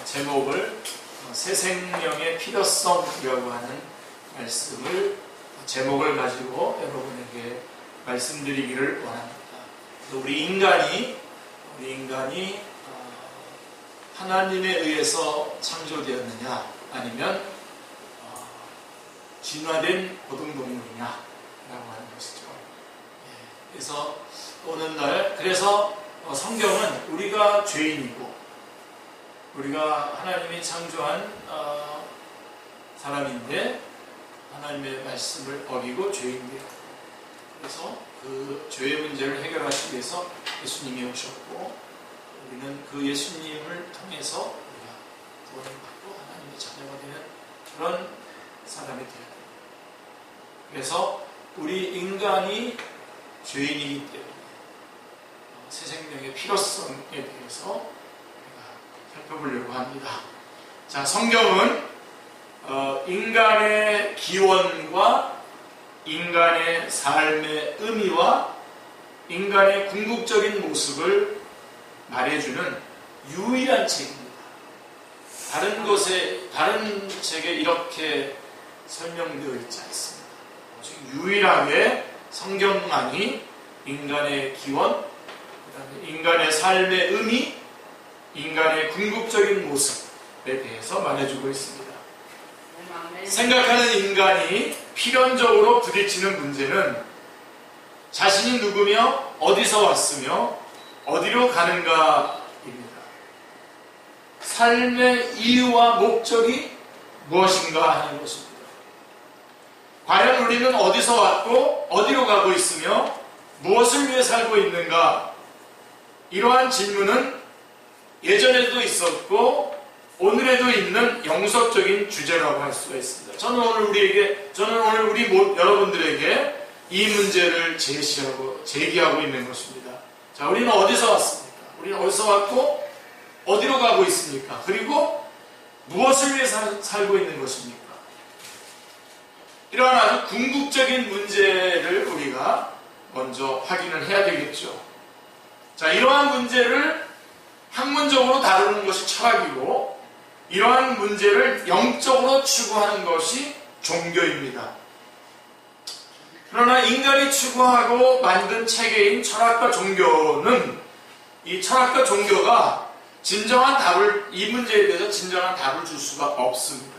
제목을 새 생명의 필요성이라고 하는 말씀을 제목을 가지고 여러분에게 말씀드리기를 원합니다. 우리 인간이 하나님에 의해서 창조되었느냐 아니면 진화된 고등동물이냐 라고 하는 것이죠. 그래서 오늘날 성경은 우리가 죄인이고 우리가 하나님이 창조한 사람인데 하나님의 말씀을 어기고 죄인되었고, 그래서 그 죄의 문제를 해결하시기 위해서 예수님이 오셨고, 우리는 그 예수님을 통해서 우리가 구원을 받고 하나님의 자녀가 되는 그런 사람이 되어야 됩니다. 그래서 우리 인간이 죄인이기 때문에 새 생명의 필요성에 대해서 우리가 살펴보려고 합니다. 자, 성경은 인간의 기원과 인간의 삶의 의미와 인간의 궁극적인 모습을 말해주는 유일한 책입니다. 다른 책에 이렇게 설명되어 있지 않습니다. 오직 유일하게 성경만이 인간의 기원, 그다음에 인간의 삶의 의미, 인간의 궁극적인 모습에 대해서 말해주고 있습니다. 생각하는 인간이 필연적으로 부딪히는 문제는 자신이 누구며 어디서 왔으며 어디로 가는가입니다. 삶의 이유와 목적이 무엇인가 하는 것입니다. 과연 우리는 어디서 왔고 어디로 가고 있으며 무엇을 위해 살고 있는가? 이러한 질문은 예전에도 있었고 오늘에도 있는 영속적인 주제라고 할 수가 있습니다. 저는 오늘 우리 여러분들에게 이 문제를 제기하고 있는 것입니다. 자, 우리는 어디서 왔습니까? 우리는 어디서 왔고 어디로 가고 있습니까? 그리고 무엇을 위해 살고 있는 것입니까? 이러한 아주 궁극적인 문제를 우리가 먼저 확인을 해야 되겠죠. 자, 이러한 문제를 학문적으로 다루는 것이 철학이고, 이러한 문제를 영적으로 추구하는 것이 종교입니다. 그러나 인간이 추구하고 만든 체계인 철학과 종교는, 이 철학과 종교가 이 문제에 대해서 진정한 답을 줄 수가 없습니다.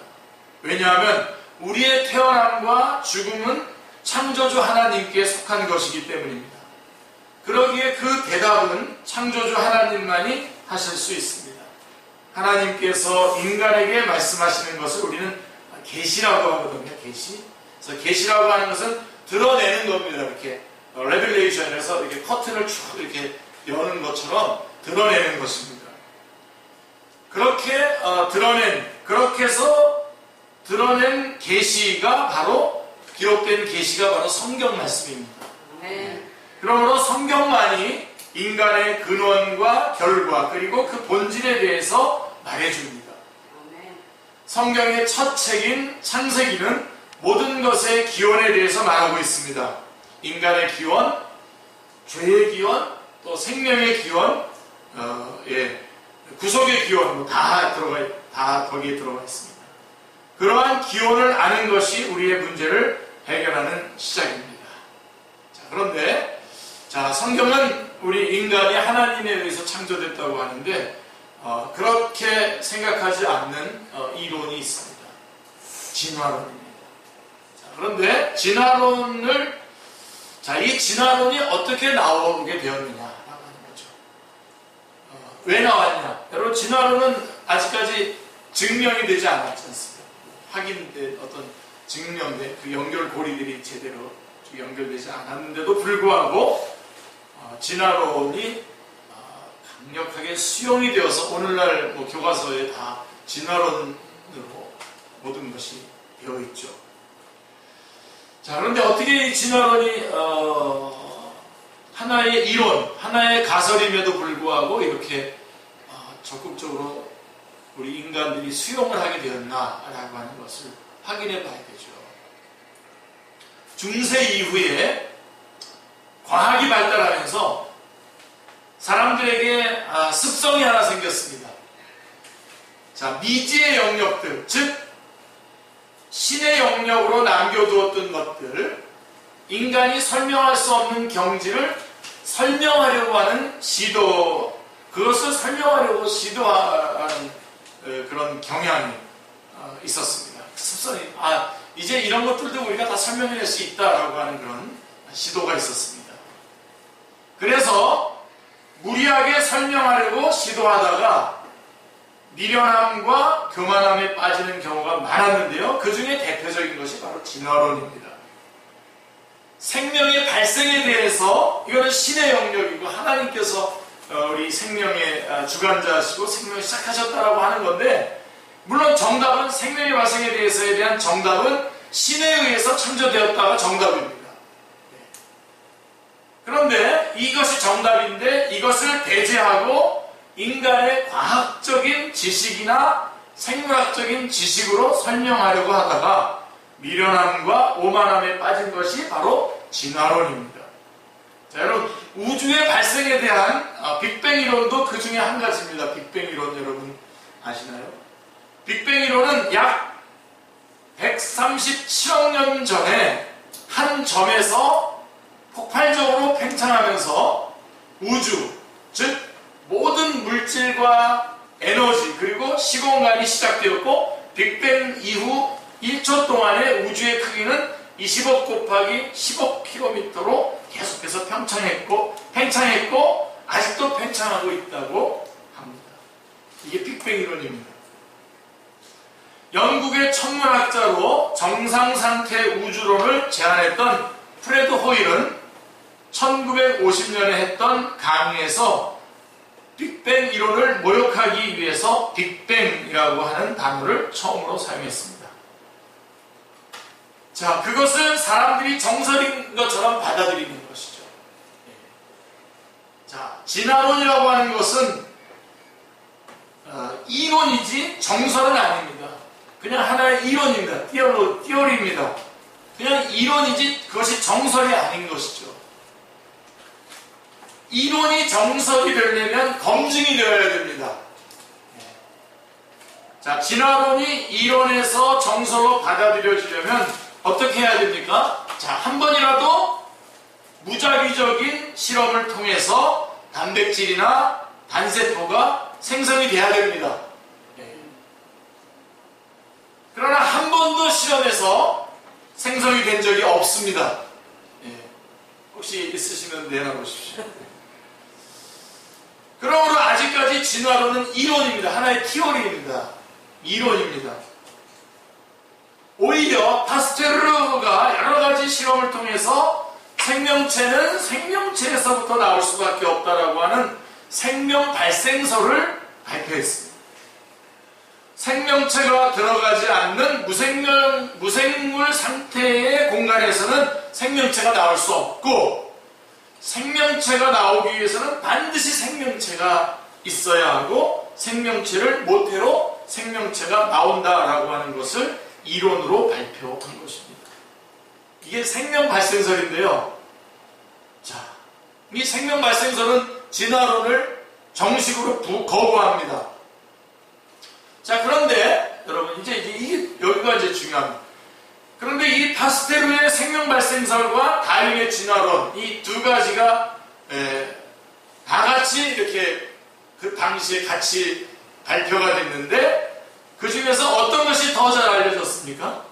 왜냐하면 우리의 태어남과 죽음은 창조주 하나님께 속한 것이기 때문입니다. 그러기에 그 대답은 창조주 하나님만이 하실 수 있습니다. 하나님께서 인간에게 말씀하시는 것을 우리는 계시라고 하거든요. 계시. 그래서 계시라고 하는 것은 드러내는 겁니다. 이렇게 레벨레이션에서 이렇게 커튼을 쭉 이렇게 여는 것처럼 드러내는 것입니다. 그렇게 해서 드러낸 계시가 기록된 계시가 바로 성경 말씀입니다. 그러므로 성경만이 인간의 근원과 결과 그리고 그 본질에 대해서 말해줍니다. 성경의 첫 책인 창세기는 모든 것의 기원에 대해서 말하고 있습니다. 인간의 기원, 죄의 기원, 또 생명의 기원, 구속의 기원 다 거기에 들어가 있습니다. 그러한 기원을 아는 것이 우리의 문제를 해결하는 시작입니다. 자, 그런데 성경은 우리 인간이 하나님에 의해서 창조됐다고 하는데 그렇게 생각하지 않는 이론이 있습니다. 진화론입니다. 그런데 이 진화론이 어떻게 나오게 되었느냐라고 하는 거죠. 왜 나왔냐? 여러분, 진화론은 아직까지 증명이 되지 않았지 않습니까? 확인된 증명된 그 연결고리들이 제대로 연결되지 않았는데도 불구하고 진화론이 강력하게 수용이 되어서 오늘날 교과서에 다 진화론으로 모든 것이 되어 있죠. 자, 그런데 어떻게 이 진화론이 하나의 이론, 하나의 가설임에도 불구하고 이렇게 적극적으로 우리 인간들이 수용을 하게 되었나라고 하는 것을 확인해 봐야 되죠. 중세 이후에 과학이 발달하면서 사람들에게 습성이 하나 생겼습니다. 자, 미지의 영역들, 즉 신의 영역으로 남겨두었던 것들, 인간이 설명할 수 없는 경지를 설명하려고 하는 시도, 그것을 설명하려고 시도하는 그런 경향이 있었습니다. 습성이, 이제 이런 것들도 우리가 다 설명해낼 수 있다라고 하는 그런 시도가 있었습니다. 그래서 무리하게 설명하려고 시도하다가 미련함과 교만함에 빠지는 경우가 많았는데요. 그 중에 대표적인 것이 바로 진화론입니다. 생명의 발생에 대해서 이거는 신의 영역이고 하나님께서 우리 생명의 주관자시고 생명을 시작하셨다라고 하는 건데, 물론 정답은 생명의 발생에 대해서에 대한 정답은 신에 의해서 창조되었다가 정답입니다. 그런데 이것이 정답인데 이것을 배제하고 인간의 과학적인 지식이나 생물학적인 지식으로 설명하려고 하다가 미련함과 오만함에 빠진 것이 바로 진화론입니다. 자, 여러분, 우주의 발생에 대한 빅뱅 이론도 그 중에 한 가지입니다. 빅뱅 이론 여러분 아시나요? 빅뱅 이론은 약 137억 년 전에 한 점에서 폭발적으로 팽창하면서 우주, 즉 모든 물질과 에너지 그리고 시공간이 시작되었고, 빅뱅 이후 1초 동안의 우주의 크기는 20억 곱하기 15km로 계속해서 팽창했고 아직도 팽창하고 있다고 합니다. 이게 빅뱅 이론입니다. 영국의 천문학자로 정상상태 우주론을 제안했던 프레드 호일은 1950년에 했던 강의에서 빅뱅 이론을 모욕하기 위해서 빅뱅이라고 하는 단어를 처음으로 사용했습니다. 자, 그것은 사람들이 정설인 것처럼 받아들이는 것이죠. 자, 진화론이라고 하는 것은 이론이지 정설은 아닙니다. 그냥 하나의 이론입니다. 띠어리입니다. 그냥 이론이지 그것이 정설이 아닌 것이죠. 이론이 정설이 되려면 검증이 되어야 됩니다. 자, 진화론이 이론에서 정설로 받아들여지려면 어떻게 해야 됩니까? 자, 한 번이라도 무작위적인 실험을 통해서 단백질이나 단세포가 생성이 돼야 됩니다. 그러나 한 번도 실험에서 생성이 된 적이 없습니다. 혹시 있으시면 내놔보십시오. 그러므로 아직까지 진화론은 이론입니다. 하나의 티오리입니다. 이론입니다. 오히려 파스테르가 여러가지 실험을 통해서 생명체는 생명체에서부터 나올 수밖에 없다라고 하는 생명 발생설을 발표했습니다. 생명체가 들어가지 않는 무생물 상태의 공간에서는 생명체가 나올 수 없고, 생명체가 나오기 위해서는 반드시 생명체가 있어야 하고, 생명체를 모태로 생명체가 나온다라고 하는 것을 이론으로 발표한 것입니다. 이게 생명 발생설인데요. 자, 이 생명 발생설은 진화론을 정식으로 거부합니다. 자, 그런데 여러분 이게 여기가 이제 중요합니다. 그런데 이 파스테르의 생명 발생설과 다윈의 진화론, 이 두 가지가 다 같이 이렇게 그 당시에 같이 발표가 됐는데, 그 중에서 어떤 것이 더 잘 알려졌습니까?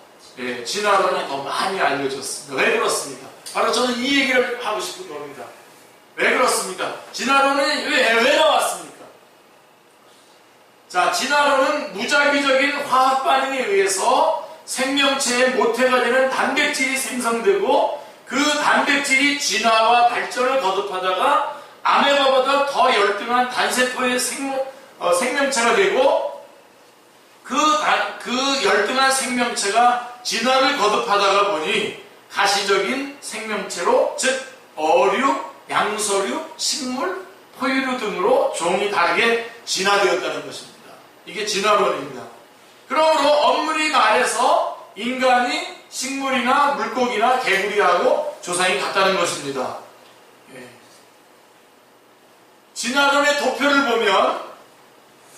진화론이 더 많이 알려졌습니다. 왜 그렇습니까? 바로 저는 이 얘기를 하고 싶은 겁니다. 왜 그렇습니까? 진화론은 왜 나왔습니까? 자, 진화론은 무작위적인 화학 반응에 의해서 생명체의 모태가 되는 단백질이 생성되고, 그 단백질이 진화와 발전을 거듭하다가 아메바보다 더 열등한 단세포의 생명체가 되고, 그 열등한 생명체가 진화를 거듭하다가 보니 가시적인 생명체로, 즉 어류, 양서류, 식물, 포유류 등으로 종이 다르게 진화되었다는 것입니다. 이게 진화론입니다. 그러므로 엄밀히 말해서 인간이 식물이나 물고기나 개구리하고 조상이 같다는 것입니다. 진화론의 도표를 보면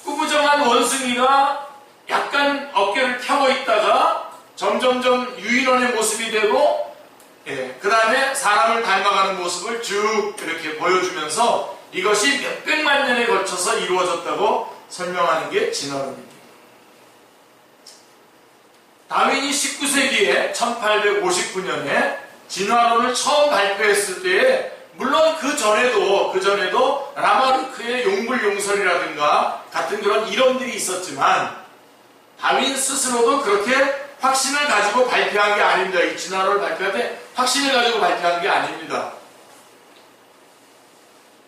꾸부정한 원숭이가 약간 어깨를 펴고 있다가 점점점 유인원의 모습이 되고, 그 다음에 사람을 닮아가는 모습을 쭉 이렇게 보여주면서 이것이 몇백만 년에 걸쳐서 이루어졌다고 설명하는 게 진화론입니다. 다윈이 19세기에 1859년에 진화론을 처음 발표했을 때에 물론 그 전에도 라마르크의 용불용설이라든가 같은 그런 이론들이 있었지만 다윈 스스로도 그렇게 확신을 가지고 발표한 게 아닙니다. 이 진화론을 발표할 때 확신을 가지고 발표한 게 아닙니다.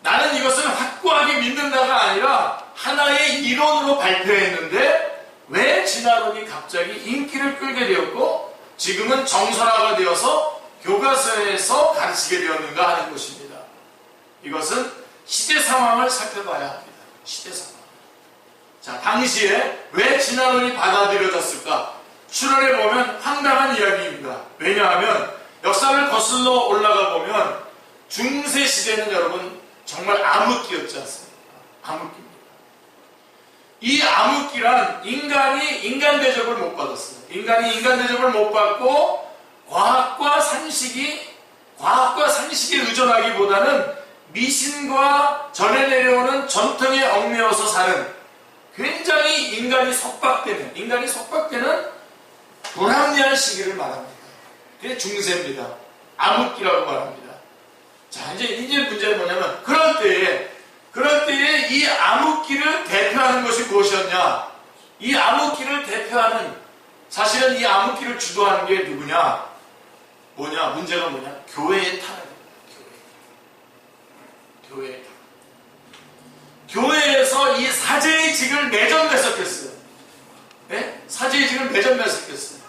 나는 이것을 확고하게 믿는다가 아니라 하나의 이론으로 발표했는데 왜 진화론이 갑자기 인기를 끌게 되었고 지금은 정설화가 되어서 교과서에서 가르치게 되었는가 하는 것입니다. 이것은 시대 상황을 살펴봐야 합니다. 시대 상황. 자, 당시에 왜 진화론이 받아들여졌을까? 출연해 보면 황당한 이야기입니다. 왜냐하면 역사를 거슬러 올라가 보면 중세 시대는 여러분 정말 암흑기였지 않습니까? 암흑기입니다. 이 암흑기란 인간이 인간 대접을 못 받았어요. 인간이 인간 대접을 못 받고 과학과 상식에 의존하기보다는 미신과 전해 내려오는 전통에 얽매여서 사는 굉장히 인간이 속박되는 불합리한 시기를 말합니다. 그게 중세입니다. 암흑기라고 말합니다. 자, 이제 문제는 뭐냐면 그럴 때에 이 암흑기를 대표하는 것이 무엇이었냐? 이 암흑기를 대표하는 사실은 이 암흑기를 주도하는 게 누구냐? 문제가 뭐냐? 교회의 타락입니다. 교회의 타락. 교회에서 이 사제의 직을 매점매석했어요. 네? 사제의 직을 매점매석했어요.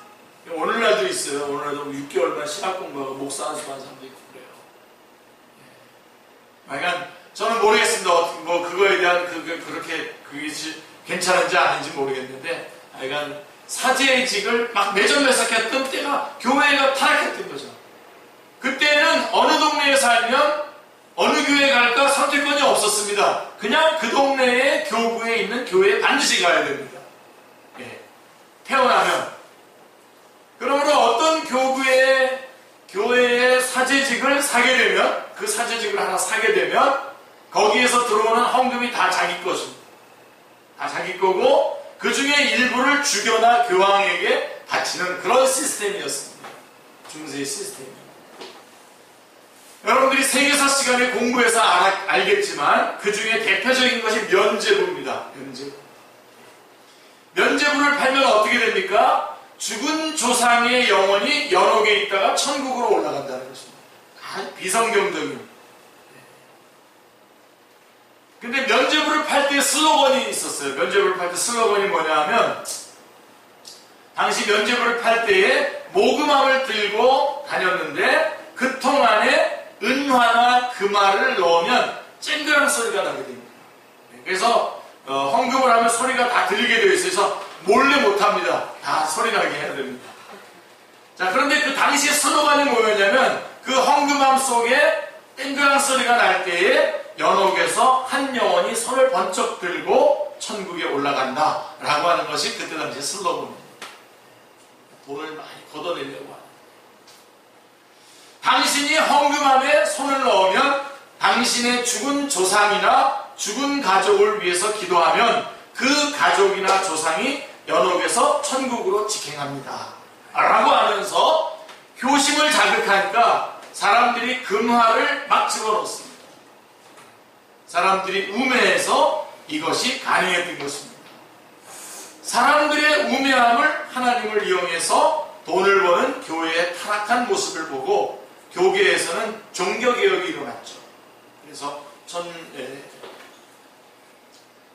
오늘날도 있어요. 오늘날도 6개월만 신학 공부하고 목사 안수하는 사람도 있고 그래요. 그러니까 저는 모르겠습니다. 뭐 그거에 대한 그렇게 그것이 괜찮은지 아닌지 모르겠는데, 그러니까 사제의 직을 막 매점매석했던 때가 교회가 타락했던 거죠. 그때는 어느 동네에 살면 어느 교회 갈까 선택권이 없었습니다. 그냥 그 동네의 교구에 있는 교회에 반드시 가야 됩니다. 태어나면. 그러므로 어떤 교회의 사제직을 사게 되면, 그 사제직을 하나 사게 되면 거기에서 들어오는 헌금이 다 자기 것입니다. 다 자기 거고 그 중에 일부를 주교나 교황에게 바치는 그런 시스템이었습니다. 중세의 시스템입니다. 여러분들이 세계사 시간에 공부해서 알겠지만 그 중에 대표적인 것이 면죄부입니다. 면죄부를 팔면 어떻게 됩니까? 죽은 조상의 영혼이 연옥에 있다가 천국으로 올라간다는 것입니다. 비성경적인. 근데 면죄부를 팔 때 슬로건이 있었어요. 면죄부를 팔 때 슬로건이 뭐냐 하면, 당시 면죄부를 팔 때에 모금함을 들고 다녔는데 그 통 안에 은화나 금화를 넣으면 쨍그랑 소리가 나게 됩니다. 그래서 헌금을 하면 소리가 다 들리게 되어 있어서 몰래 못합니다. 다 소리 나게 해야 됩니다. 자, 그런데 그 당시의 슬로건이 뭐였냐면, 그 헌금함 속에 땡그랑 소리가 날 때에 연옥에서 한 영혼이 손을 번쩍 들고 천국에 올라간다 라고 하는 것이 그때 당시의 슬로건입니다. 돈을 많이 걷어내려고 하는. 당신이 헌금함에 손을 넣으면 당신의 죽은 조상이나 죽은 가족을 위해서 기도하면 그 가족이나 조상이 연옥에서 천국으로 직행합니다 라고 하면서 교심을 자극하니까 사람들이 금화를 막 집어넣습니다. 사람들이 우매해서 이것이 가능했던 것입니다. 사람들의 우매함을 하나님을 이용해서 돈을 버는 교회의 타락한 모습을 보고 교계에서는 종교개혁이 일어났죠.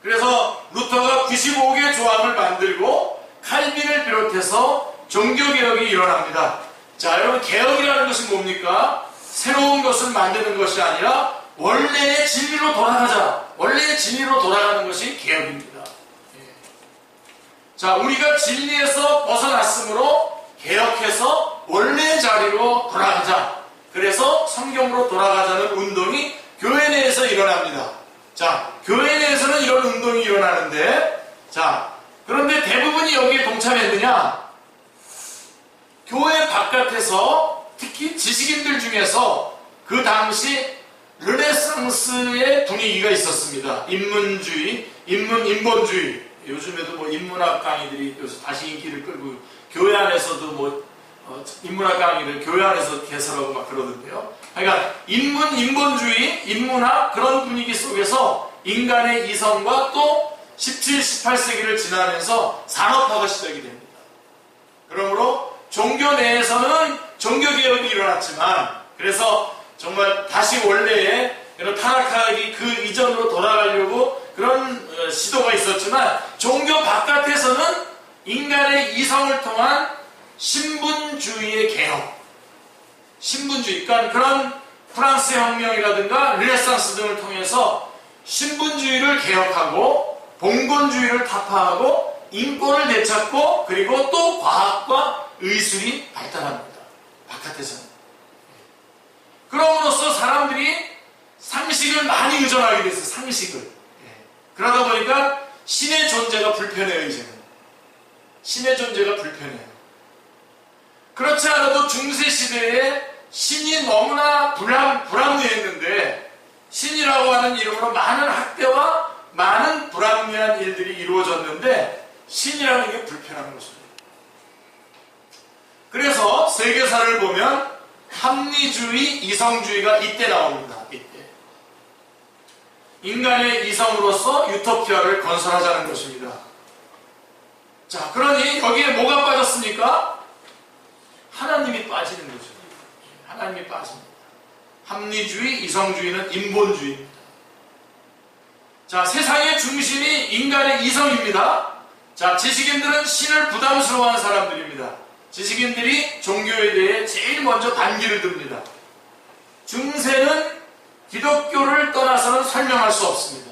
그래서 루터가 95개 조항을 만들고 칼빈을 비롯해서 종교개혁이 일어납니다. 자, 여러분, 개혁이라는 것이 뭡니까? 새로운 것을 만드는 것이 아니라 원래의 진리로 돌아가자. 원래의 진리로 돌아가는 것이 개혁입니다. 자, 우리가 진리에서 벗어났으므로 개혁해서 원래의 자리로 돌아가자. 그래서 성경으로 돌아가자는 운동이 교회 내에서 일어납니다. 자, 교회 내에서는 이런 운동이 일어나는데, 자, 그런데 대부분이 동참했느냐? 교회 바깥에서 특히 지식인들 중에서 그 당시 르네상스의 분위기가 있었습니다. 인문주의, 인본주의. 요즘에도 뭐 인문학 강의들이 요새 다시 인기를 끌고 교회 안에서도 뭐 인문학 강의를 교회 안에서 개설하고 막 그러던데요. 그러니까 인본주의, 인문학 그런 분위기 속에서 인간의 이성과 또 17, 18세기를 지나면서 산업화가 시작이 됩니다. 그러므로 종교 내에서는 종교개혁이 일어났지만 그래서 정말 다시 원래의 이런 타락하기 그 이전으로 돌아가려고 그런 시도가 있었지만 종교 바깥에서는 인간의 이성을 통한 신분주의의 개혁, 신분주의, 그러니까 그런 프랑스 혁명이라든가 르네상스 등을 통해서 신분주의를 개혁하고 봉건주의를 타파하고 인권을 되찾고 그리고 또 과학과 의술이 발달합니다. 바깥에서는. 그럼으로써 사람들이 상식을 많이 의존하게 됐어요. 상식을. 그러다 보니까 신의 존재가 불편해요. 이제는. 신의 존재가 불편해요. 그렇지 않아도 중세시대에 신이 너무나 불합리했는데 신이라고 하는 이름으로 많은 학대와 많은 불합리한 일들이 이루어졌는데 신이라는 게 불편한 것입니다. 그래서 세계사를 보면 합리주의, 이성주의가 이때 나옵니다. 이때. 인간의 이성으로서 유토피아를 건설하자는 것입니다. 자, 그러니 여기에 뭐가 빠졌습니까? 하나님이 빠지는 거죠. 하나님이 빠집니다. 합리주의, 이성주의는 인본주의입니다. 자, 세상의 중심이 인간의 이성입니다. 자, 지식인들은 신을 부담스러워하는 사람들입니다. 지식인들이 종교에 대해 제일 먼저 반기를 듭니다. 중세는 기독교를 떠나서는 설명할 수 없습니다.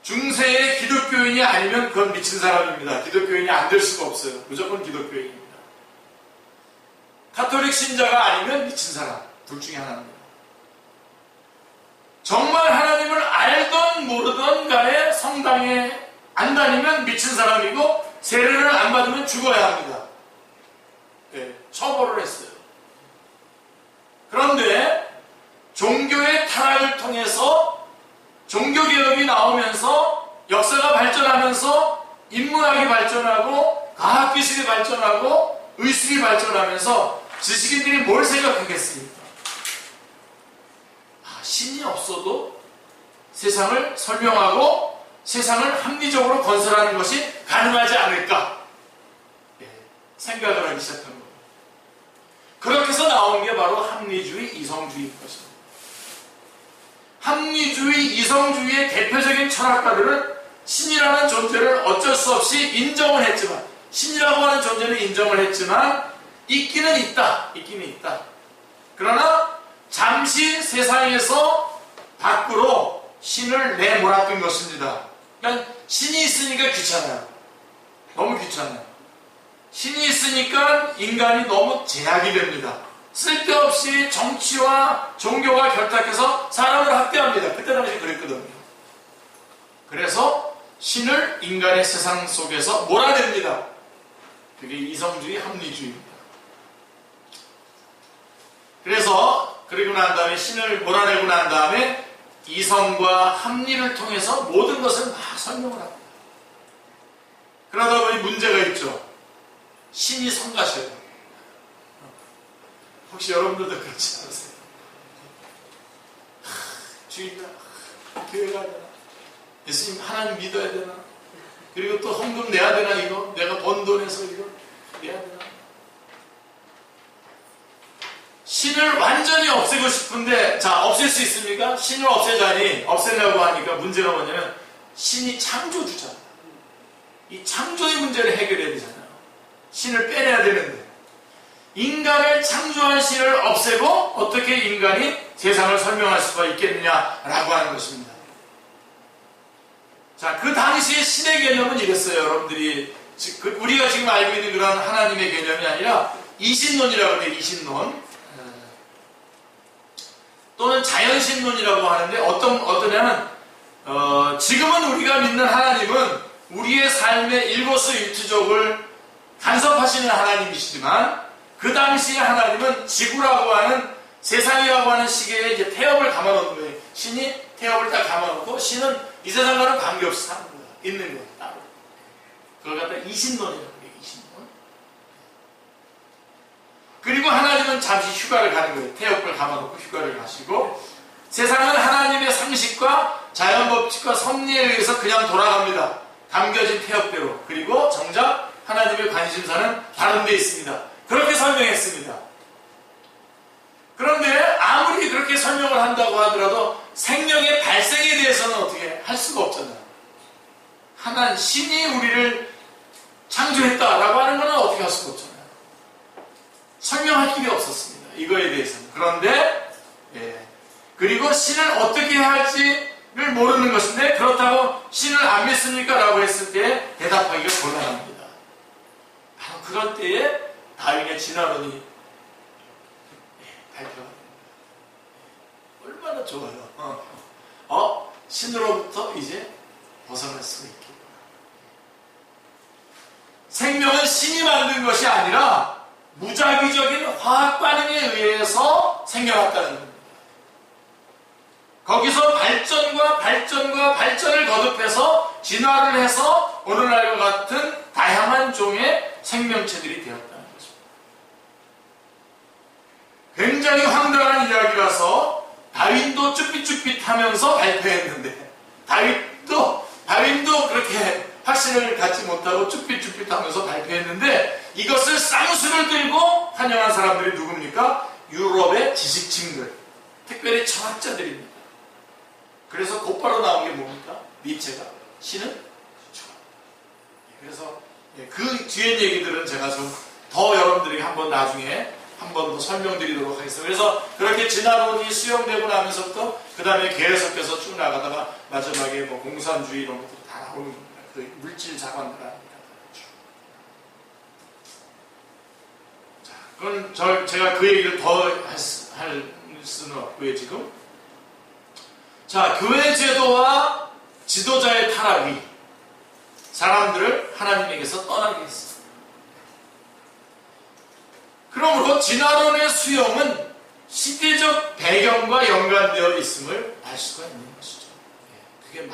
중세의 기독교인이 아니면 그건 미친 사람입니다. 기독교인이 안 될 수가 없어요. 무조건 기독교인입니다. 가톨릭 신자가 아니면 미친 사람. 둘 중에 하나입니다. 정말 하나님을 알던 모르던 간에 성당에 안 다니면 미친 사람이고 세례를 안 받으면 죽어야 합니다. 네, 처벌을 했어요. 그런데 종교의 타락을 통해서 종교개혁이 나오면서 역사가 발전하면서 인문학이 발전하고 과학기술이 발전하고 의술이 발전하면서 지식인들이 뭘 생각하겠습니까? 신이 없어도 세상을 설명하고 세상을 합리적으로 건설하는 것이 가능하지 않을까 생각을 하기 시작한 겁니다. 그렇게 해서 나온 게 바로 합리주의, 이성주의인 것입니다. 합리주의, 이성주의의 대표적인 철학가들은 신이라는 존재를 어쩔 수 없이 인정을 했지만 신이라고 하는 존재는 인정을 했지만 있기는 있다. 그러나 잠시 세상에서 밖으로 신을 내몰았던 것입니다. 그러니까 신이 있으니까 귀찮아요. 너무 귀찮아요. 신이 있으니까 인간이 너무 제약이 됩니다. 쓸데없이 정치와 종교가 결탁해서 사람을 학대합니다. 그때 당시 그랬거든요. 그래서 신을 인간의 세상 속에서 몰아냅니다. 그게 이성주의, 합리주의입니다. 그래서 그리고 난 다음에 신을 몰아내고 난 다음에 이성과 합리를 통해서 모든 것을 막 설명을 합니다. 그러다 보니 문제가 있죠. 신이 성가셔요. 혹시 여러분들도 그렇지 않으세요? 주일날 교회 가야 되나? 예수님 하나님 믿어야 되나? 그리고 또 헌금 내야 되나 이거? 내가 번 돈에서 이거 내야 되나? 신을 완전히 없애고 싶은데 자, 없앨 수 있습니까? 신을 없애자니 없애려고 하니까 문제가 뭐냐면 신이 창조주잖아요. 이 창조의 문제를 해결해야 되잖아요. 신을 빼내야 되는데 인간을 창조한 신을 없애고 어떻게 인간이 세상을 설명할 수가 있겠느냐라고 하는 것입니다. 자, 그 당시의 신의 개념은 이랬어요. 여러분들이 우리가 지금 알고 있는 그런 하나님의 개념이 아니라 이신론이라고 해요. 이신론 또는 자연신론이라고 하는데 어떠냐면 지금은 우리가 믿는 하나님은 우리의 삶의 일거수일투족을 간섭하시는 하나님이시지만 그 당시에 하나님은 지구라고 하는 세상이라고 하는 시계에 이제 태엽을 감아놓는 거예요. 신이 태엽을 딱 감아놓고 신은 이 세상과는 관계없이 사는 거야. 있는 거야. 따로. 그걸 갖다 이신론이라고 해요. 이신론. 그리고 하나님은 잠시 휴가를 가는 거예요. 태엽을 감아놓고 휴가를 가시고 세상은 하나님의 상식과 자연 법칙과 섭리에 의해서 그냥 돌아갑니다. 감겨진 태엽대로. 그리고 정작 하나님의 관심사는 다른 데 있습니다. 그렇게 설명했습니다. 그런데 아무리 그렇게 설명을 한다고 하더라도 생명의 발생에 대해서는 어떻게 할 수가 없잖아요. 하나님, 신이 우리를 창조했다라고 하는 것은 어떻게 할 수가 없잖아요. 설명할 길이 없었습니다. 이거에 대해서는. 그런데 그리고 신을 어떻게 해야 할지를 모르는 것인데 그렇다고 신을 안 믿습니까? 라고 했을 때 대답하기가 곤란합니다. 바로 그럴 때에 다윈의 진화론이 발표가 됩니다. 얼마나 좋아요. 신으로부터 이제 벗어날 수가 있겠구나. 생명은 신이 만든 것이 아니라 무작위적인 화학 반응에 의해서 생겨났다는 겁니다. 거기서 발전을 거듭해서 진화를 해서 오늘날과 같은 다양한 종의 생명체들이 되었다는 것입니다. 굉장히 황당한 이야기라서 다윈도 쭈삣쭈삣하면서 발표했는데 다윈도 그렇게 확신을 갖지 못하고 쭈삣쭈삣하면서 발표했는데 이것을 쌍수를 들고 환영한 사람들이 누굽니까? 유럽의 지식층들, 특별히 철학자들입니다. 그래서 곧바로 나온 게 뭡니까? 니체가 신은 좋아. 그래서 그 뒤에 얘기들은 제가 좀 더 여러분들에게 한번 나중에 한 번 더 설명드리도록 하겠습니다. 그래서 그렇게 진화론이 수용되고 나면서부터 그 다음에 계속해서 쭉 나가다가 마지막에 뭐 공산주의 이런 것들이 다 나오는 겁니다. 그 물질 자관들 아닙니까? 자, 그건 제가 그 얘기를 더 할 수는 없고요, 지금. 자, 교회 제도와 지도자의 타락이 사람들을 하나님에게서 떠나게 했습니다. 그러므로 진화론의 수용은 시대적 배경과 연관되어 있음을 알 수가 있는 것이죠. 그게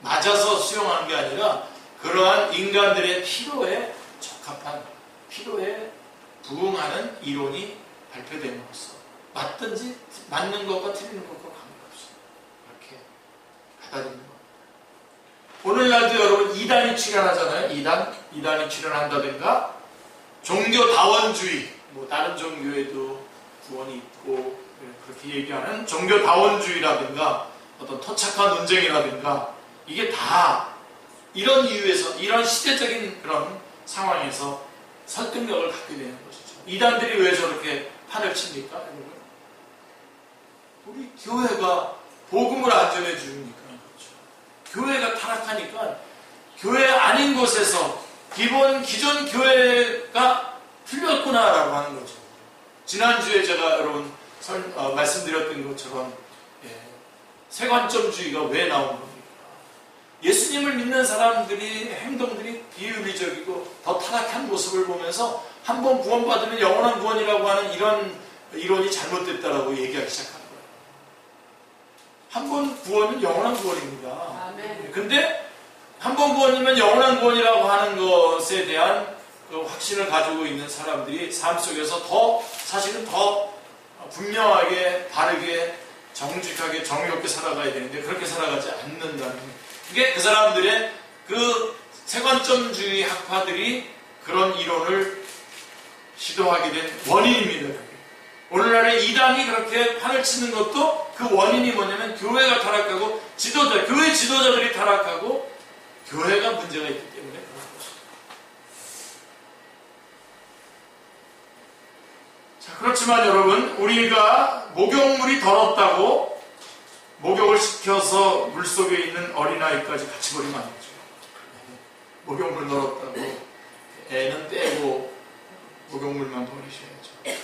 맞아서 수용한 게 아니라 그러한 인간들의 필요에 적합한, 필요에 부응하는 이론이 발표됨으로써 맞는 것과 틀리는 것과 관계없이 그렇게 받아들이는 겁니다. 오늘날도 여러분 이단이 출현하잖아요. 이단이 출현한다든가 종교다원주의, 뭐 다른 종교에도 구원이 있고 그렇게 얘기하는 종교다원주의라든가 어떤 토착한 논쟁이라든가 이게 다 이런 이유에서, 이런 시대적인 그런 상황에서 설득력을 갖게 되는 것이죠. 이단들이 왜 저렇게 판을 칩니까? 여러분? 우리 교회가 복음을 안 전해주니까 그렇죠. 교회가 타락하니까 교회 아닌 곳에서 기존 교회가 틀렸구나라고 하는 거죠. 지난주에 제가 여러분 말씀드렸던 것처럼 세관점주의가 왜 나온 겁니까? 예수님을 믿는 사람들이 행동들이 비윤리적이고 더 타락한 모습을 보면서 한 번 구원받으면 영원한 구원이라고 하는 이런 이론이 잘못됐다라고 얘기하기 시작한 거예요. 한 번 구원은 영원한 구원입니다. 아멘. 근데 한 번 구원이면 영원한 구원이라고 하는 것에 대한 그 확신을 가지고 있는 사람들이 삶 속에서 사실은 더 분명하게, 바르게, 정직하게, 정의롭게 살아가야 되는데 그렇게 살아가지 않는다는 거예요. 그게 그 사람들의 그 세관점주의 학파들이 그런 이론을 시도하게 된 원인입니다. 오늘날의 이단이 그렇게 판을 치는 것도 그 원인이 뭐냐면 교회가 타락하고 교회 지도자들이 타락하고 교회가 문제가 있기 때문에 그런 것입니다. 자, 그렇지만 여러분, 우리가 목욕물이 더럽다고 목욕을 시켜서 물속에 있는 어린아이까지 같이 버리면 안 되죠. 목욕물 더럽다고 애는 떼고 목욕물만 버리셔야죠.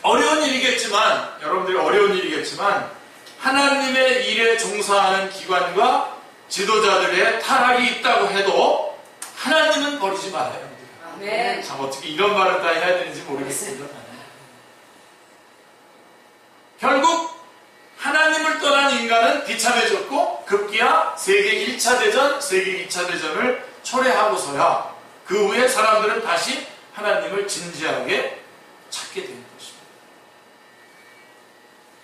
어려운 일이겠지만, 여러분들이 어려운 일이겠지만 하나님의 일에 종사하는 기관과 지도자들의 타락이 있다고 해도 하나님은 버리지 말아야 합니다. 아멘. 참 어떻게 이런 말을 다 해야 되는지 모르겠습니다. 결국 하나님을 떠난 인간은 비참해졌고 급기야 세계 1차 대전, 세계 2차 대전을 초래하고서야 그 후에 사람들은 다시 하나님을 진지하게 찾게 된 것입니다.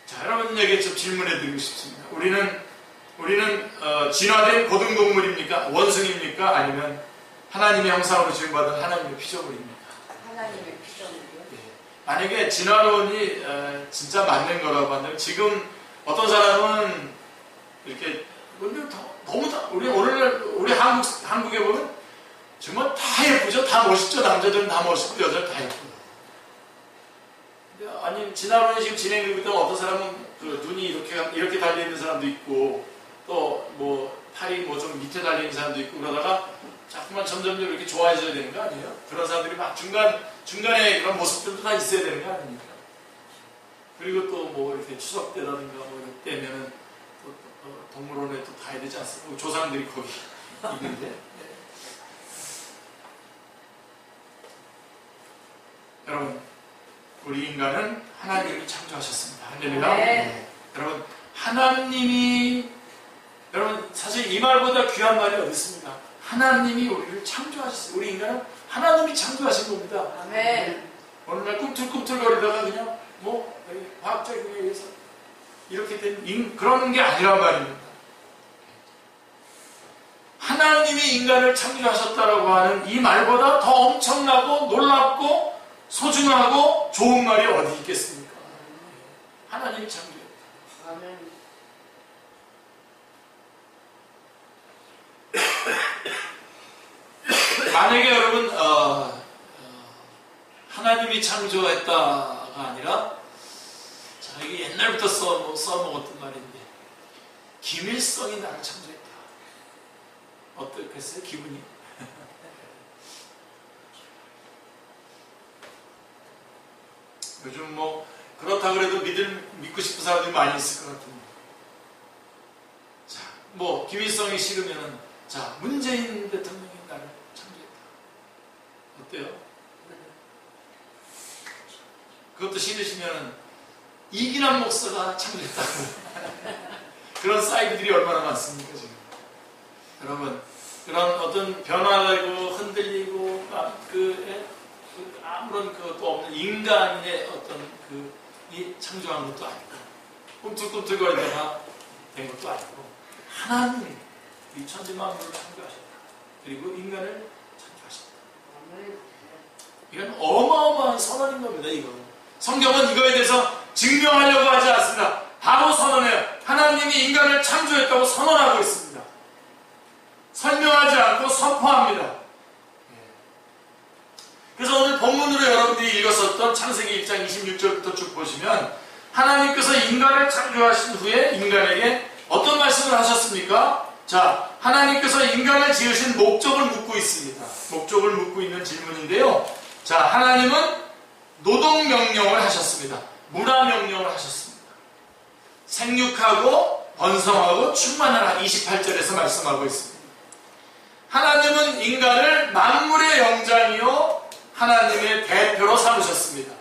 자, 여러분에게 좀 질문해 드리고 싶습니다. 우리는 진화된 고등동물입니까? 원숭이입니까? 아니면 하나님의 형상으로 지음받은 하나님의 피조물입니까? 하나님의 피조물이요. 예. 만약에 진화론이 진짜 맞는 거라고 한다면 지금 어떤 사람은 이렇게 너무 다 우리 한국에 보면 정말 다 예쁘죠, 다 멋있죠. 남자들은 다 멋있고 여자는 다 예쁘고. 아니 진화론이 지금 진행되고 있다면 어떤 사람은 그 눈이 이렇게 달려 있는 사람도 있고 또 뭐 팔이 뭐 좀 밑에 달려 있는 사람도 있고 그러다가 자꾸만 점점 이렇게 좋아져야 되는 거 아니에요? 그런 사람들이 막 중간에 그런 모습들도 다 있어야 되는 거 아닙니까? 그리고 또 뭐 이렇게 추석 때라든가 뭐 이럴 때면은 또 동물원에 또 가야 되지 않습니까? 조상들이 거기 있는데. 네. 여러분, 우리 인간은 하나님이 창조하셨습니다. 할렐루야. 네. 여러분, 여러분 사실 이 말보다 귀한 말이 어디 있습니까? 하나님이 우리를 창조하셨어요. 우리 인간은 하나님이 창조하신 겁니다. 아멘. 어느 날 꿈틀꿈틀거리다가 그냥 뭐 과학적인 의해서 이렇게 된 그런 게 아니란 말입니다. 하나님이 인간을 창조하셨다라고 하는 이 말보다 더 엄청나고 놀랍고 소중하고 좋은 말이 어디 있겠습니까? 하나님이 창조했다. 아멘. 만약에 여러분 하나님이 창조했다가 아니라 자, 이게 옛날부터 써먹었던 말인데 김일성이 나를 창조했다. 어떻겠어요? 기분이? 요즘 뭐 그렇다 그래도 믿고 싶은 사람들이 많이 있을 것 같은데 자, 뭐 김일성이 싫으면은 자, 문재인 대통령이 나를 창조했다. 어때요? 그것도 싫으시면 이기남 목사가 창조했다고 그런 사이트들이 얼마나 많습니까 지금. 여러분 그런 어떤 변화되고 흔들리고 아무런 그것도 없는 인간의 어떤 이 창조한 것도 아니고 꿈틀꿈틀거리다가 된 것도 아니고 하나님이 이 천지만물을 창조하셨다. 그리고 인간을 창조하셨다. 이건 어마어마한 선언인 겁니다. 이거 성경은 이거에 대해서 증명하려고 하지 않습니다. 바로 선언해요. 하나님이 인간을 창조했다고 선언하고 있습니다. 설명하지 않고 선포합니다. 그래서 오늘 본문으로 여러분들이 읽었었던 창세기 1장 26절부터 쭉 보시면 하나님께서 인간을 창조하신 후에 인간에게 어떤 말씀을 하셨습니까? 자, 하나님께서 인간을 지으신 목적을 묻고 있습니다. 목적을 묻고 있는 질문인데요. 자, 하나님은 노동명령을 하셨습니다. 문화명령을 하셨습니다. 생육하고 번성하고 충만하라 28절에서 말씀하고 있습니다. 하나님은 인간을 만물의 영장이요 하나님의 대표로 삼으셨습니다.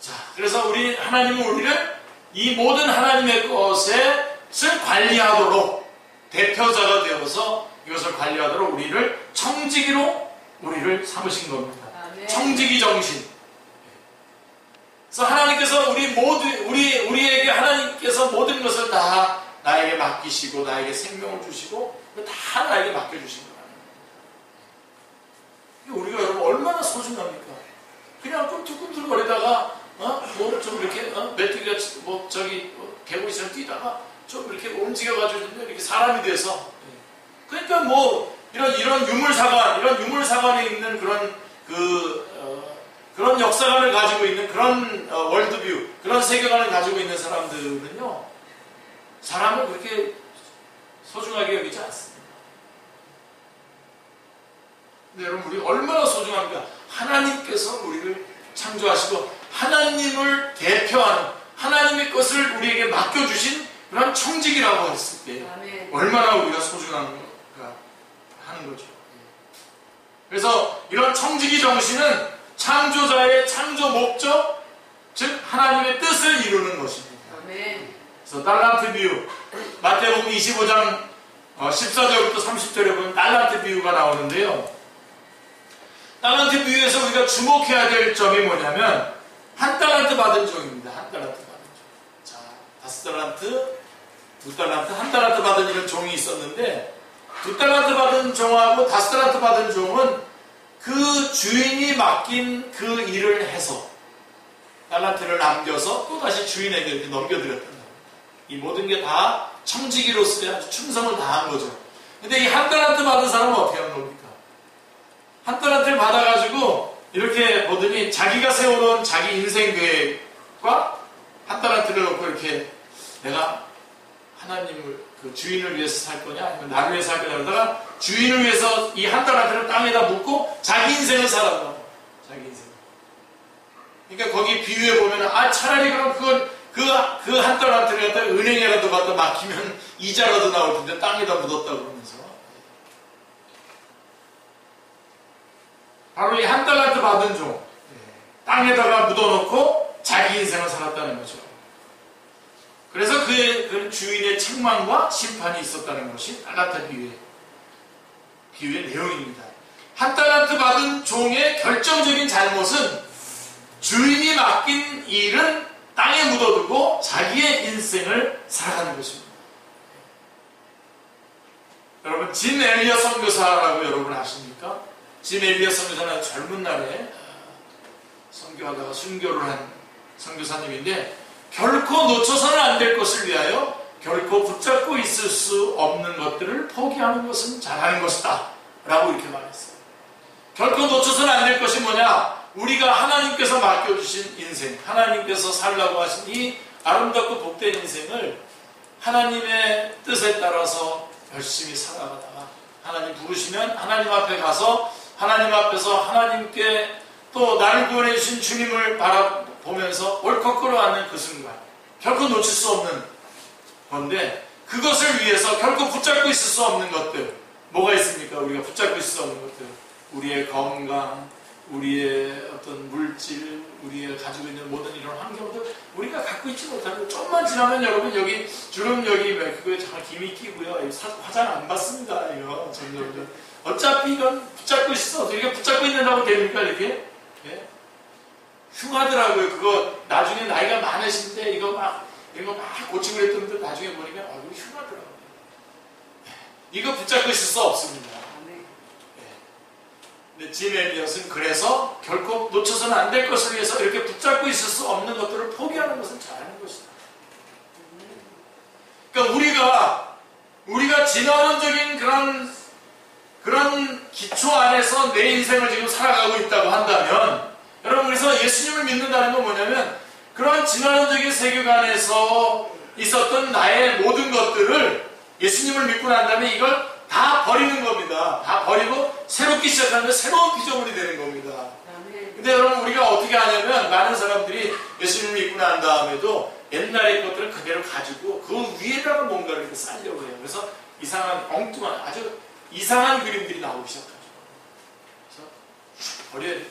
자, 그래서 하나님은 우리를 이 모든 하나님의 것을 관리하도록 대표자가 되어서 이것을 관리하도록 우리를 청지기로 우리를 삼으신 겁니다. 아멘. 청지기 정신. 그래서 하나님께서 우리에게 하나님께서 모든 것을 다 나에게 맡기시고 나에게 생명을 주시고 다 나에게 맡겨주신 거예요. 우리가 여러분 얼마나 소중합니까? 그냥 꿈틀꿈틀거리다가 뭐 좀 이렇게 메뚜기가 뭐 저기 개구리처럼 뛰다가 좀 이렇게 움직여가지고 이렇게 사람이 돼서 그러니까 뭐 이런 유물사관에 있는 그런 역사관을 가지고 있는 그런 월드뷰 그런 세계관을 가지고 있는 사람들은요 사람을 그렇게 소중하게 여기지 않습니다. 근데 여러분 우리 얼마나 소중합니까? 하나님께서 우리를 창조하시고 하나님을 대표하는 하나님의 것을 우리에게 맡겨주신 그런 청직이라고 했을 때 아멘. 얼마나 우리가 소중한가 하는 거죠. 그래서 이런 청지기 정신은 창조자의 창조 목적, 즉 하나님의 뜻을 이루는 것입니다. 아멘. 그래서 달란트 비유, 마태복음 25장 14절부터 30절에 보면 달란트 비유가 나오는데요. 달란트 비유에서 우리가 주목해야 될 점이 뭐냐면 한 달란트 받은 종입니다. 한 달란트 받은 종. 자, 5달란트, 2달란트, 한 달란트 받은 이런 종이 있었는데 2달란트 받은 종하고 5달란트 받은 종은 그 주인이 맡긴 그 일을 해서 달란트를 남겨서 또다시 주인에게 이렇게 넘겨드렸단 말입니다. 이 모든 게 다 청지기로서의 아주 충성을 다한 거죠. 근데 이 한 달란트 받은 사람은 어떻게 하는 겁니까? 한 달란트를 받아가지고 이렇게 보더니 자기가 세워놓은 자기 인생 계획과 한 달란트를 놓고 이렇게 내가 하나님을 그 주인을 위해서 살 거냐 아니면 나를 위해서 살 거냐 그러다가 주인을 위해서 이 한 달란트를 땅에다 묻고 자기 인생을 살아가. 자기 인생. 그러니까 거기 비유해 보면 차라리 그럼 그 한 달란트를 갖다 은행에라도 갖다 맡기면 이자라도 나올 텐데 땅에다 묻었다 그러면서 바로 이 한 달란트 받은 종 땅에다가 묻어놓고 자기 인생을 살았다는 거죠. 그래서 그 주인의 책망과 심판이 있었다는 것이 달란트 비유의 내용입니다. 한 달란트 받은 종의 결정적인 잘못은 주인이 맡긴 일은 땅에 묻어두고 자기의 인생을 살아가는 것입니다. 여러분, 짐 엘리엇 선교사라고 여러분 아십니까? 짐 엘리엇 선교사는 젊은 날에 선교하다가 순교를 한 선교사님인데 결코 놓쳐서는 안 될 것을 위하여 결코 붙잡고 있을 수 없는 것들을 포기하는 것은 잘하는 것이다 라고 이렇게 말했어요. 결코 놓쳐서는 안 될 것이 뭐냐? 우리가 하나님께서 맡겨주신 인생, 하나님께서 살라고 하신 이 아름답고 복된 인생을 하나님의 뜻에 따라서 열심히 살아가다가 하나님 부르시면 하나님 앞에 가서 하나님 앞에서 하나님께 또 나를 구원해 주신 주님을 바라보면서 옳고 끌어안는 그 순간 결코 놓칠 수 없는 건데 그것을 위해서 결코 붙잡고 있을 수 없는 것들 뭐가 있습니까? 우리가 붙잡고 있을 수 없는 것들 우리의 건강, 우리의 어떤 물질, 우리가 가지고 있는 모든 이런 환경들 우리가 갖고 있지 못하고 좀만 지나면 여러분 여기 주름 여기 그거에 잠깐 김이 끼고요. 화장 안 받습니다. 이거 점점 어차피 이건 붙잡고 있어. 이게 붙잡고 있는다고 됩니까 이렇게? 예? 흉하더라고요. 그거 나중에 나이가 많으신데 이거 막 고치고 그랬던 분들 나중에 보니까 이거 흉하더라고요. 이거 붙잡고 있을 수 없습니다. 근데 짐 엘리엇은 그래서 결코 놓쳐서는 안 될 것을 위해서 이렇게 붙잡고 있을 수 없는 것들을 포기하는 것은 잘하는 것이다. 그러니까 우리가 진화론적인 그런 기초 안에서 내 인생을 지금 살아가고 있다고 한다면 여러분 그래서 예수님을 믿는다는 건 뭐냐면 그런 진화론적인 세계관에서 있었던 나의 모든 것들을 예수님을 믿고 난 다음에 이걸 다 버리는 겁니다. 다 버리고 새롭게 시작하는 새로운 피조물이 되는 겁니다. 근데 여러분 우리가 어떻게 하냐면 많은 사람들이 예수님을 믿고 난 다음에도 옛날의 것들을 그대로 가지고 그 위에다가 뭔가를 이렇게 쌓으려고 해요. 그래서 이상한 엉뚱한 아주 이상한 그림들이 나오기 시작하죠. 그래서 버려야 돼요.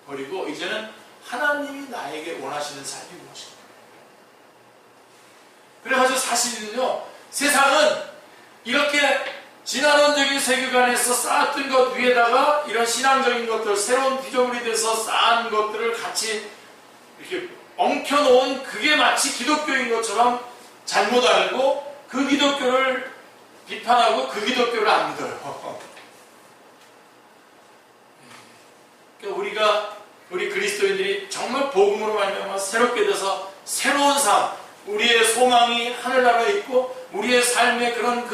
버리고 이제는 하나님이 나에게 원하시는 삶이 무엇인가. 그래가지고 사실은요 세상은 이렇게 진화론적인 세계관에서 쌓았던 것 위에다가 이런 신앙적인 것들, 새로운 피조물이 돼서 쌓은 것들을 같이 이렇게 엉켜놓은 그게 마치 기독교인 것처럼 잘못 알고 그 기독교를 비판하고 그 기독교를 안 믿어요. 그러니까 우리 그리스도인들이 정말 복음으로 말미암아 새롭게 돼서 새로운 삶, 우리의 소망이 하늘나라에 있고 우리의 삶의 그런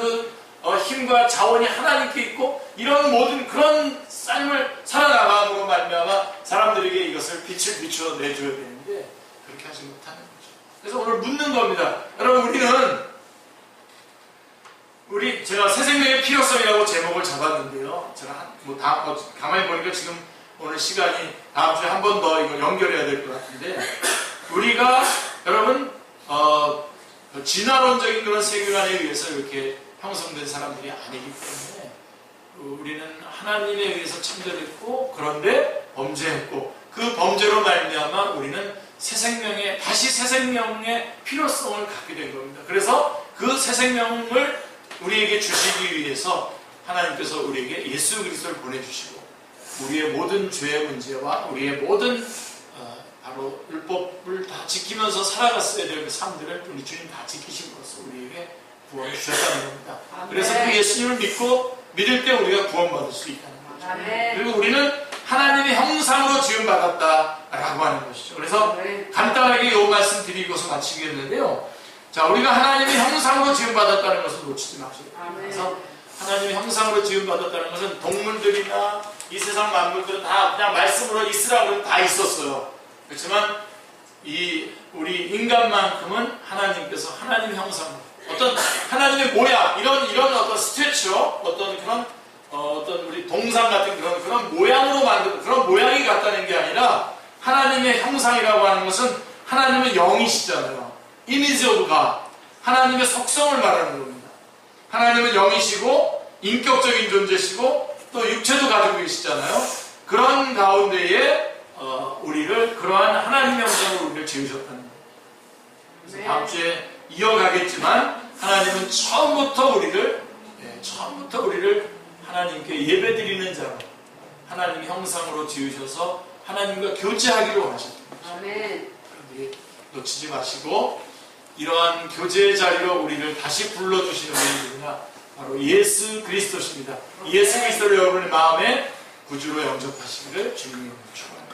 힘과 자원이 하나님께 있고 이런 모든 그런 삶을 살아나감으로 말미암아 사람들에게 이것을 빛을 비추어 내줘야 되는데 그렇게 하지 못하는 거죠. 그래서 오늘 묻는 겁니다. 여러분 제가 새 생명의 필요성이라고 제목을 잡았는데요. 제가 가만히 보니까 지금 오늘 시간이 다음 주에 한 번 더 이거 연결해야 될 것 같은데 우리가 여러분 진화론적인 그런 세계관에 의해서 이렇게 형성된 사람들이 아니기 때문에 우리는 하나님에 의해서 창조됐고 그런데 범죄했고 그 범죄로 말미암아 우리는 다시 새 생명의 필요성을 갖게 된 겁니다. 그래서 그 새 생명을 우리에게 주시기 위해서 하나님께서 우리에게 예수 그리스도를 보내주시고 우리의 모든 죄의 문제와 우리의 모든 바로 율법을 다 지키면서 살아갔어야 될 그 삶들을 우리 주님 다 지키신 것으로 우리에게 구원을 주셨다는 겁니다. 아멘. 그래서 그 예수님을 믿을 때 우리가 구원받을 수 있다는 거죠. 아멘. 그리고 우리는 하나님의 형상으로 지음받았다라고 하는 것이죠. 그래서 아멘. 간단하게 이 말씀 드리고서 마치겠는데요. 자, 우리가 하나님의 형상으로 지음받았다는 것을 놓치지 마시고. 아멘. 그래서 하나님의 형상으로 지음받았다는 것은 동물들이나 이 세상 만물들은 다 그냥 말씀으로 있으라고 다 있었어요. 그렇지만 우리 인간만큼은 하나님께서 하나님 형상으로 어떤 하나님의 모양 이런 어떤 스태츄 어떤 그런 어떤 우리 동상 같은 그런 모양으로 만든 그런 모양이 같다는 게 아니라 하나님의 형상이라고 하는 것은 하나님의 영이시잖아요. 이미지 오브 갓. 하나님의 속성을 말하는 겁니다. 하나님은 영이시고 인격적인 존재시고 또 육체도 가지고 계시잖아요. 그런 가운데에 우리를 그러한 하나님의 형상으로 우리를 지으셨다는 거예요. 그래서 다음 주에 이어가겠지만 하나님은 처음부터 우리를 하나님께 예배드리는 자로 하나님의 형상으로 지으셔서 하나님과 교제하기로 하셨습니다. 아멘. 그런데 놓치지 마시고 이러한 교제의 자리로 우리를 다시 불러주시는 분이 누구냐? 바로 예수 그리스도십니다. 예수 그리스도를 여러분의 마음에 구주로 영접하시기를 주님의 축원합니다.